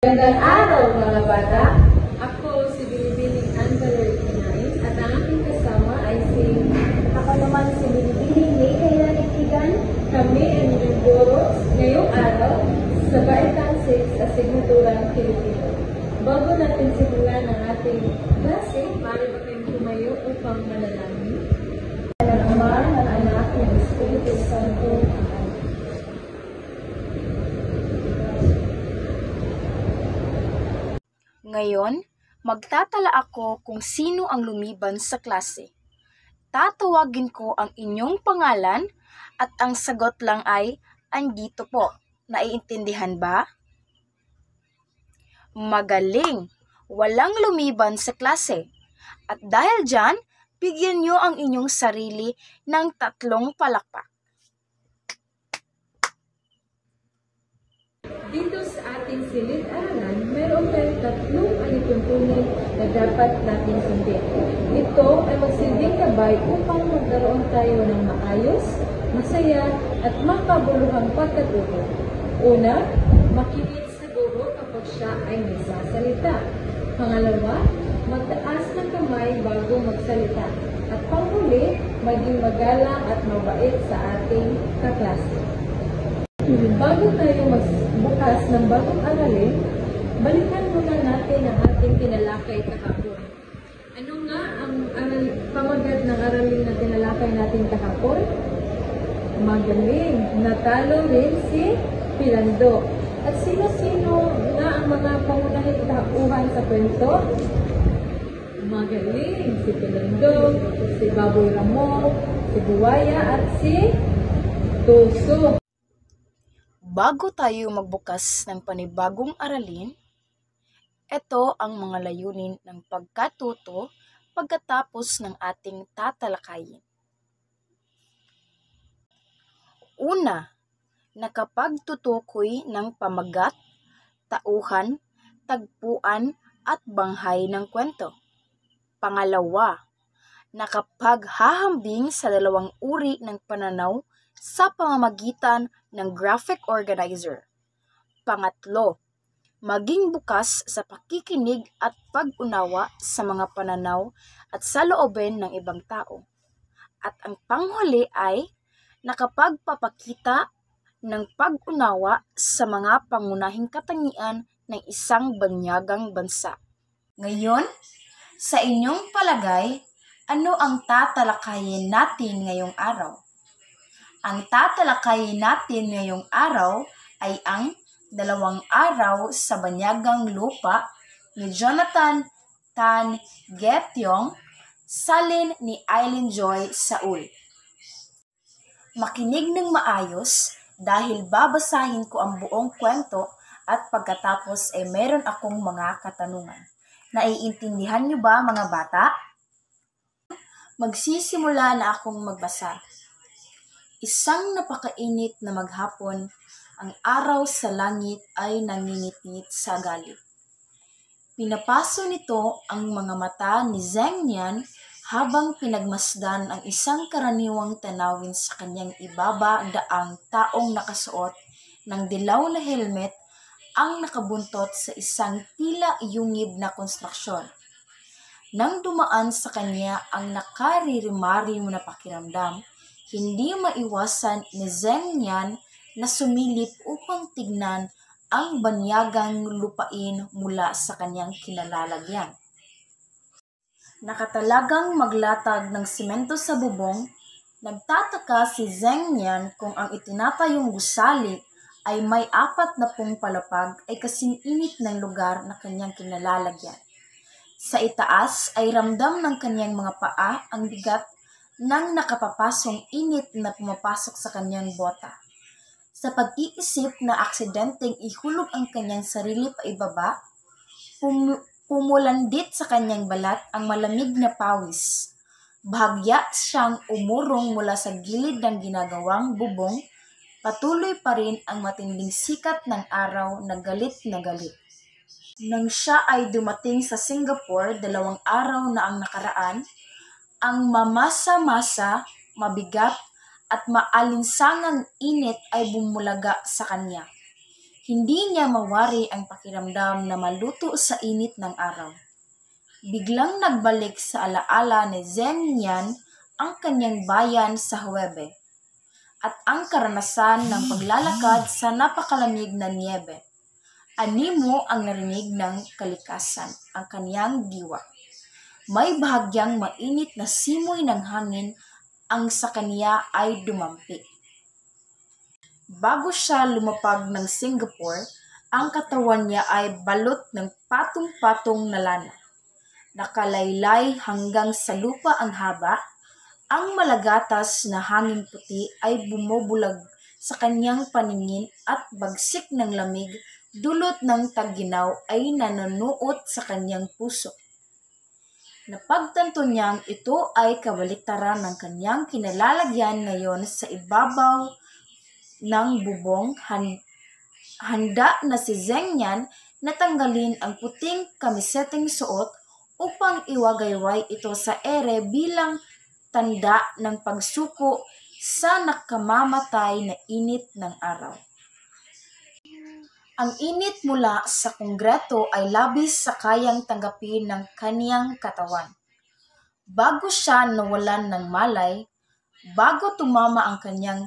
Magandang araw mga bata! Ako si Binibining Angelo Kinain at ang aking kasama ay Ako naman si Binibining May Kainanitigan. kami ang inyong guro ngayong araw sa Baitang 6 Asignaturang Pilipino. Bago natin simulan ang ating klase, maaari ba kayong tumayo upang manalangin? Ng Ama, ng Anak, ng Espiritu Santo. Ngayon, magtatala ako kung sino ang lumiban sa klase. Tatawagin ko ang inyong pangalan at ang sagot lang ay, andito po. Naiintindihan ba? Magaling! Walang lumiban sa klase. At dahil dyan, bigyan nyo ang inyong sarili ng 3 palakpak. Dito sa ating silid-aralan, mayroon tayong 3 alituntunin na dapat natin sundin. Ito ay magsilbing gabay upang magkaroon tayo ng maayos, masaya, at makabuluhang pagkatuto. Una, makinig sa guro kapag siya ay nagsasalita. Pangalawa, magtaas ng kamay bago magsalita. At panghuli, maging magalang at mabait sa ating kaklase. Bago tayo magbukas ng bagong aralin, balikan muna natin ang ating tinalakay kahapon. Ano nga ang pamagat ng aralin na tinalakay natin kahapon? Magaling! Natalo rin si Pilando. At sino-sino nga ang mga pangunahing tauhan sa kwento? Magaling! Si Pilando, si Baboy Ramo, si Buwaya at si Tuso. Bago tayo magbukas ng panibagong aralin, ito ang mga layunin ng pagkatuto pagkatapos ng ating tatalakayin. Una, nakapagtutukoy ng pamagat, tauhan, tagpuan at banghay ng kwento. Pangalawa, nakapaghahambing sa 2 uri ng pananaw sa pamamagitan ng graphic organizer. Pangatlo, maging bukas sa pakikinig at pag-unawa sa mga pananaw at saloobin ng ibang tao. At ang panghuli ay nakapagpapakita ng pag-unawa sa mga pangunahing katangian ng isang banyagang bansa. Ngayon, sa inyong palagay, ano ang tatalakayin natin ngayong araw? Ang tatalakayin natin ngayong araw ay ang 2 araw sa banyagang lupa ni Jonathan Tan Gettiong, salin ni Eileen Joy Saul. Makinig ng maayos dahil babasahin ko ang buong kwento at pagkatapos ay meron akong mga katanungan. Naiintindihan niyo ba mga bata? Magsisimula na akong magbasa. Isang napakainit na maghapon, ang araw sa langit ay nangingit-ngit sa galit. Pinapaso nito ang mga mata ni Zheng Nian habang pinagmasdan ang isang karaniwang tanawin sa kanyang ibaba daang taong nakasuot ng dilaw na helmet ang nakabuntot sa isang tila yungib na konstruksyon. Nang dumaan sa kanya ang nakaririmarim na pakiramdam, hindi maiwasan ni Zheng Nian na sumilip upang tignan ang banyagang lupain mula sa kanyang kinalalagyan. Nakatalagang maglatag ng simento sa bubong, nagtataka si Zheng Nian kung ang itinatayong gusali ay may 40 palapag ay kasing init ng lugar na kanyang kinalalagyan. Sa itaas ay ramdam ng kanyang mga paa ang bigat nang nakapapasong init na pumapasok sa kanyang bota. Sa pag-iisip na aksidenteng ihulog ang kanyang sarili pa ibaba, pumulandit sa kanyang balat ang malamig na pawis. Bahagya siyang umurong mula sa gilid ng ginagawang bubong, patuloy pa rin ang matinding sikat ng araw na galit na galit. Nang siya ay dumating sa Singapore 2 araw na ang nakaraan, ang mamasa-masa, mabigat at maalinsangang init ay bumulaga sa kanya. Hindi niya mawari ang pakiramdam na maluto sa init ng araw. Biglang nagbalik sa alaala ni Zheng Yan ang kanyang bayan sa Huebe at ang karanasan ng paglalakad sa napakalamig na niebe. Animo ang narinig ng kalikasan, ang kanyang diwa. May bahagyang mainit na simoy ng hangin ang sa kanya ay dumampi. Bago siya lumapag ng Singapore, ang katawan niya ay balot ng patong-patong na lana. Nakalaylay hanggang sa lupa ang haba, ang malagatas na hangin puti ay bumubulag sa kanyang paningin at bagsik ng lamig dulot ng tag-ginaw ay nanonuot sa kanyang puso. Napagtanto niyang ito ay kabaliktaran ng kanyang kinalalagyan ngayon sa ibabaw ng bubong. Handa na si Zheng Yan na tanggalin ang puting kamiseteng suot upang iwagayway ito sa ere bilang tanda ng pagsuko sa nakamamatay na init ng araw. Ang init mula sa kongreto ay labis sa kayang tanggapin ng kaniyang katawan. Bago siya nawalan ng malay, bago tumama ang kanyang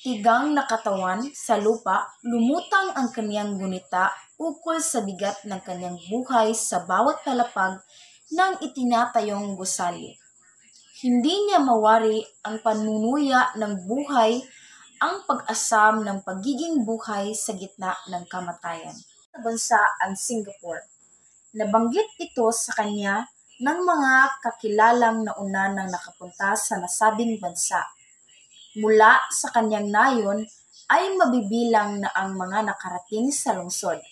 tigang na katawan sa lupa, lumutang ang kaniyang gunita ukol sa bigat ng kanyang buhay sa bawat palapag ng itinatayong gusali. Hindi niya mawari ang panunuya ng buhay, ang pag-asam ng pagiging buhay sa gitna ng kamatayan. Sa bansa ang Singapore. Nabanggit ito sa kanya ng mga kakilalang nauna nang nakapunta sa nasabing bansa. Mula sa kanyang nayon ay mabibilang na ang mga nakarating sa lungsod.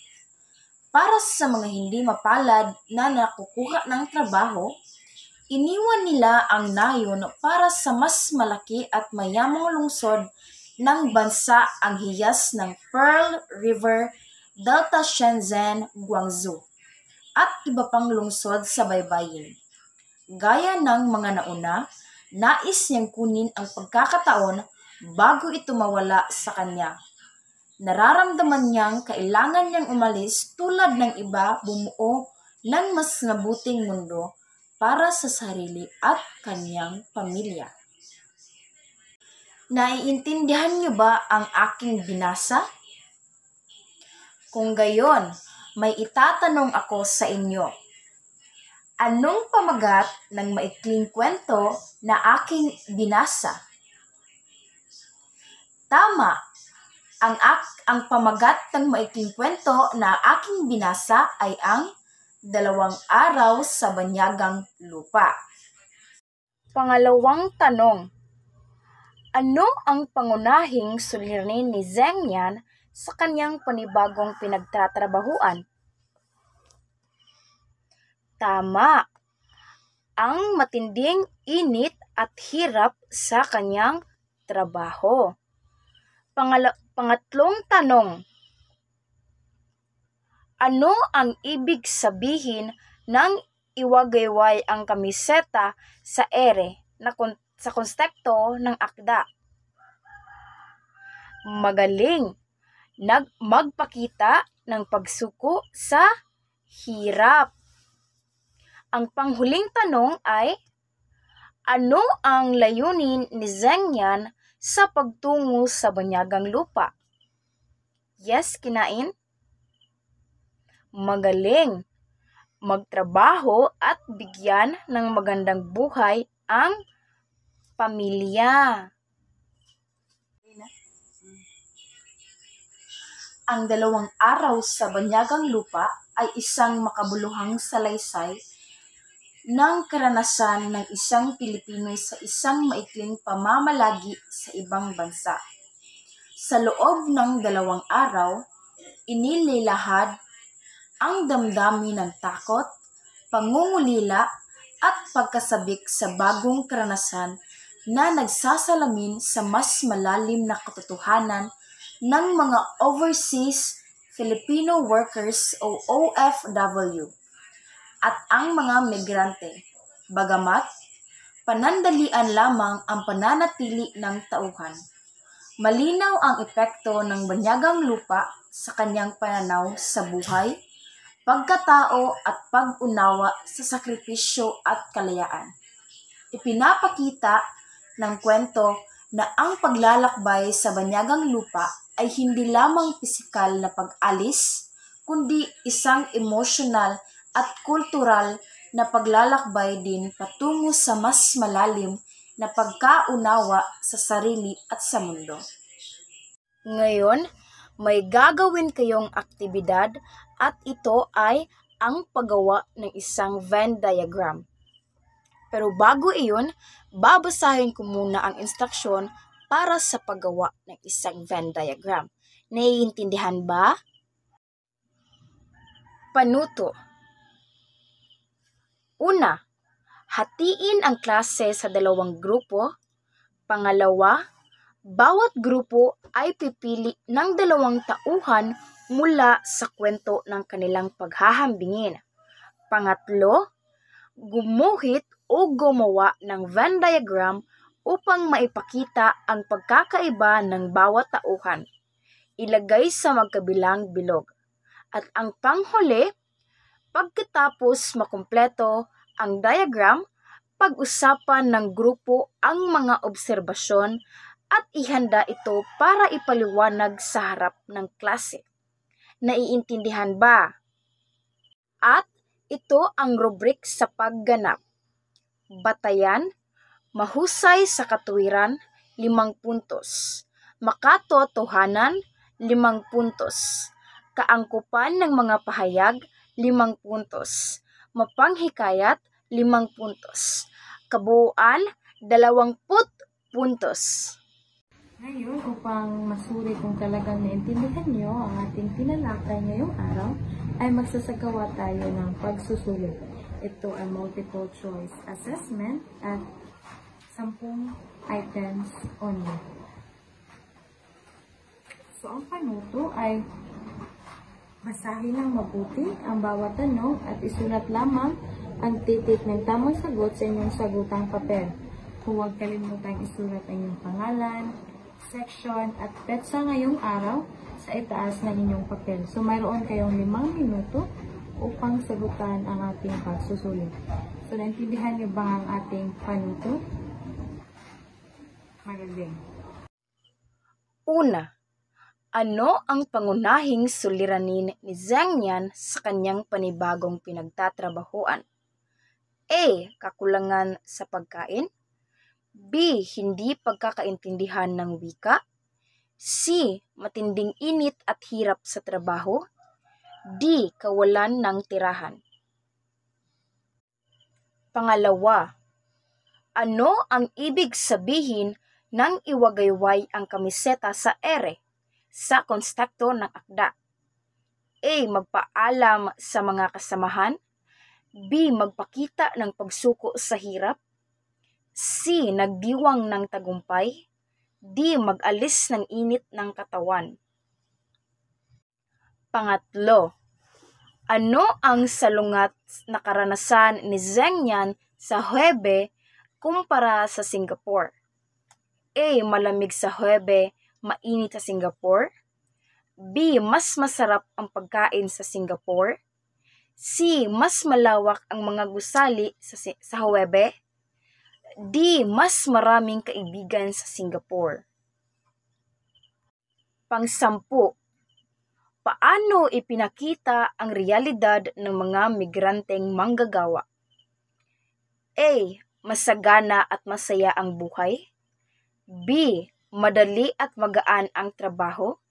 Para sa mga hindi mapalad na nakukuha ng trabaho, iniwan nila ang nayon para sa mas malaki at mayamang lungsod ng bansa ang hiyas ng Pearl River, Delta Shenzhen, Guangzhou, at iba pang lungsod sa baybayin. Gaya ng mga nauna, nais niyang kunin ang pagkakataon bago ito mawala sa kanya. Nararamdaman niyang kailangan niyang umalis tulad ng iba, bumuo ng mas mabuting mundo para sa sarili at kanyang pamilya. Naiintindihan niyo ba ang aking binasa? Kung gayon, may itatanong ako sa inyo. Anong pamagat ng maikling kwento na aking binasa? Tama! Ang pamagat ng maikling kwento na aking binasa ay ang 2 araw sa banyagang lupa. Pangalawang tanong. Ano ang pangunahing suliranin ni Zheng Yan sa kanyang panibagong pinagtatrabahuan? Tama. Ang matinding init at hirap sa kanyang trabaho. Pangatlong tanong. Ano ang ibig sabihin ng iwagayway ang kamiseta sa ere sa konteksto ng akda? Magaling. Magpakita ng pagsuko sa hirap. Ang panghuling tanong ay, ano ang layunin ni Zheng Yan sa pagtungo sa banyagang lupa? Yes, kinain? Magaling. Magtrabaho at bigyan ng magandang buhay ang pamilya. Ang 2 araw sa banyagang lupa ay isang makabuluhang salaysay ng karanasan ng isang Pilipino sa isang maikling pamamalagi sa ibang bansa. Sa loob ng 2 araw, inililahad ang damdamin ng takot, pangungulila at pagkasabik sa bagong karanasan na nagsasalamin sa mas malalim na katotohanan ng mga overseas Filipino workers o OFW at ang mga migrante. Bagamat, panandalian lamang ang pananatili ng tauhan. Malinaw ang epekto ng banyagang lupa sa kanyang pananaw sa buhay, pagkatao at pag-unawa sa sakripisyo at kalayaan. Ipinapakita ng kwento na ang paglalakbay sa banyagang lupa ay hindi lamang pisikal na pag-alis, kundi isang emosyonal at kultural na paglalakbay din patungo sa mas malalim na pagkaunawa sa sarili at sa mundo. Ngayon, may gagawin kayong aktibidad at ito ay ang paggawa ng isang Venn diagram. Pero bago iyon, babasahin ko muna ang instruksyon para sa paggawa ng isang Venn diagram. Naiintindihan ba? Panuto. Una, hatiin ang klase sa 2 grupo. Pangalawa, bawat grupo ay pipili ng 2 tauhan mula sa kwento ng kanilang paghahambingin. Pangatlo, gumuhit o gumawa ng Venn diagram upang maipakita ang pagkakaiba ng bawat tauhan. Ilagay sa magkabilang bilog. At ang panghuli, pagkatapos makumpleto ang diagram, pag-usapan ng grupo ang mga obserbasyon at ihanda ito para ipaliwanag sa harap ng klase. Naiintindihan ba? At ito ang rubrik sa pagganap. Batayan, mahusay sa katuwiran, 5 puntos. Makatotohanan, 5 puntos. Kaangkupan ng mga pahayag, 5 puntos. Mapanghikayat, 5 puntos. Kabuuan, 20 puntos. Ngayon, upang masuri kung talagang naintindihan nyo ang ating tinalakay ngayong araw, ay magsasagawa tayo ng pagsusulit. Ito ay multiple choice assessment at 10 items only. So, ang panuto ay basahin ng mabuti ang bawat tanong at isulat lamang ang titik ng tamang sagot sa inyong sagutang papel. Huwag kalimutang isulat ang inyong pangalan, section at petsa ngayong araw sa itaas ng inyong papel. So, mayroon kayong 5 minuto upang sagutan ang ating pagsusulit. So, naintindihan niyo ba ang ating panuto? Magaling. Una, ano ang pangunahing suliranin ni Zheng Yan sa kanyang panibagong pinagtatrabahuan? A. Kakulangan sa pagkain. B. Hindi pagkakaintindihan ng wika. C. Matinding init at hirap sa trabaho. D. Kawalan ng tirahan. Pangalawa, ano ang ibig sabihin ng iwagayway ang kamiseta sa ere sa konstrukto ng akda? A. Magpaalam sa mga kasamahan. B. Magpakita ng pagsuko sa hirap. C. Nagdiwang ng tagumpay. D. Mag-alis ng init ng katawan. Pangatlo, ano ang salungat na karanasan ni Zheng Yan sa Huwebe kumpara sa Singapore? A. Malamig sa Huwebe, mainit sa Singapore. B. Mas masarap ang pagkain sa Singapore. C. Mas malawak ang mga gusali sa Huwebe. D. Mas maraming kaibigan sa Singapore. Pang-10, paano ipinakita ang realidad ng mga migranteng manggagawa? A. Masagana at masaya ang buhay. B. Madali at magaan ang trabaho.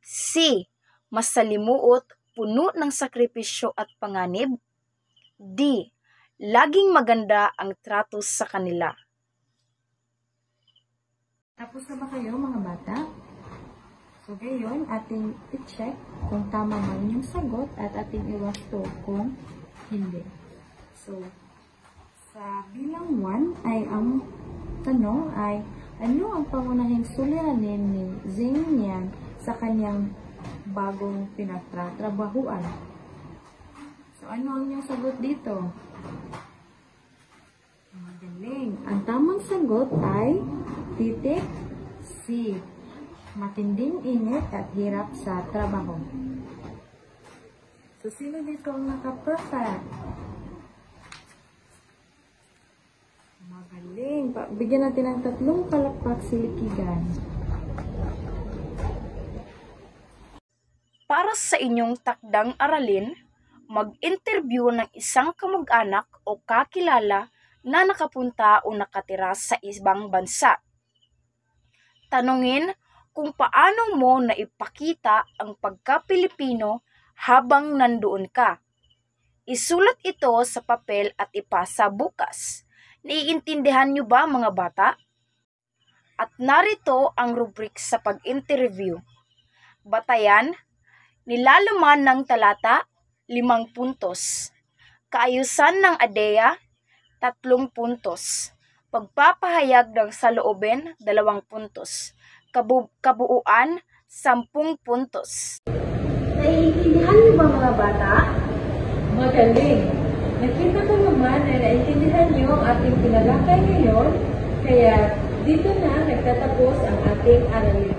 C. Masalimuot, puno ng sakripisyo at panganib. D. Laging maganda ang trato sa kanila. Tapos na ba kayo mga bata? So, ngayon, ating i-check kung tama man yung sagot at ating iwasto kung hindi. So, sa bilang 1 ay ang tanong ay, ano ang pangunahing suliranin ni Zheng Yan sa kanyang bagong pinagtatrabahuan? So, ano ang inyong sagot dito? Magaling. Ang tamang sagot ay titik C. matinding init at hirap sa trabaho. So, sino dito ang naka-perfect? Magaling. Bigyan natin ng 3 palakpak si Likigan. Para sa inyong takdang aralin, mag-interview ng isang kamag-anak o kakilala na nakapunta o nakatira sa ibang bansa. Tanungin kung paano mo naipakita ang pagka-Pilipino habang nandoon ka. Isulat ito sa papel at ipasa bukas. Naiintindihan niyo ba, mga bata? At narito ang rubric sa pag-interview. Batayan, nilalaman ng talata, 5 puntos. Kaayusan ng ADEA, 3 puntos. Pagpapahayag ng saloobin, 2 puntos. Kabuuan, 10 puntos. Naiintindihan niyo ba, mga bata? Magaling! Nakita ko naman na naintindihan niyo ang ating pinalakay ngayon, kaya dito na nagtatapos ang ating aralin.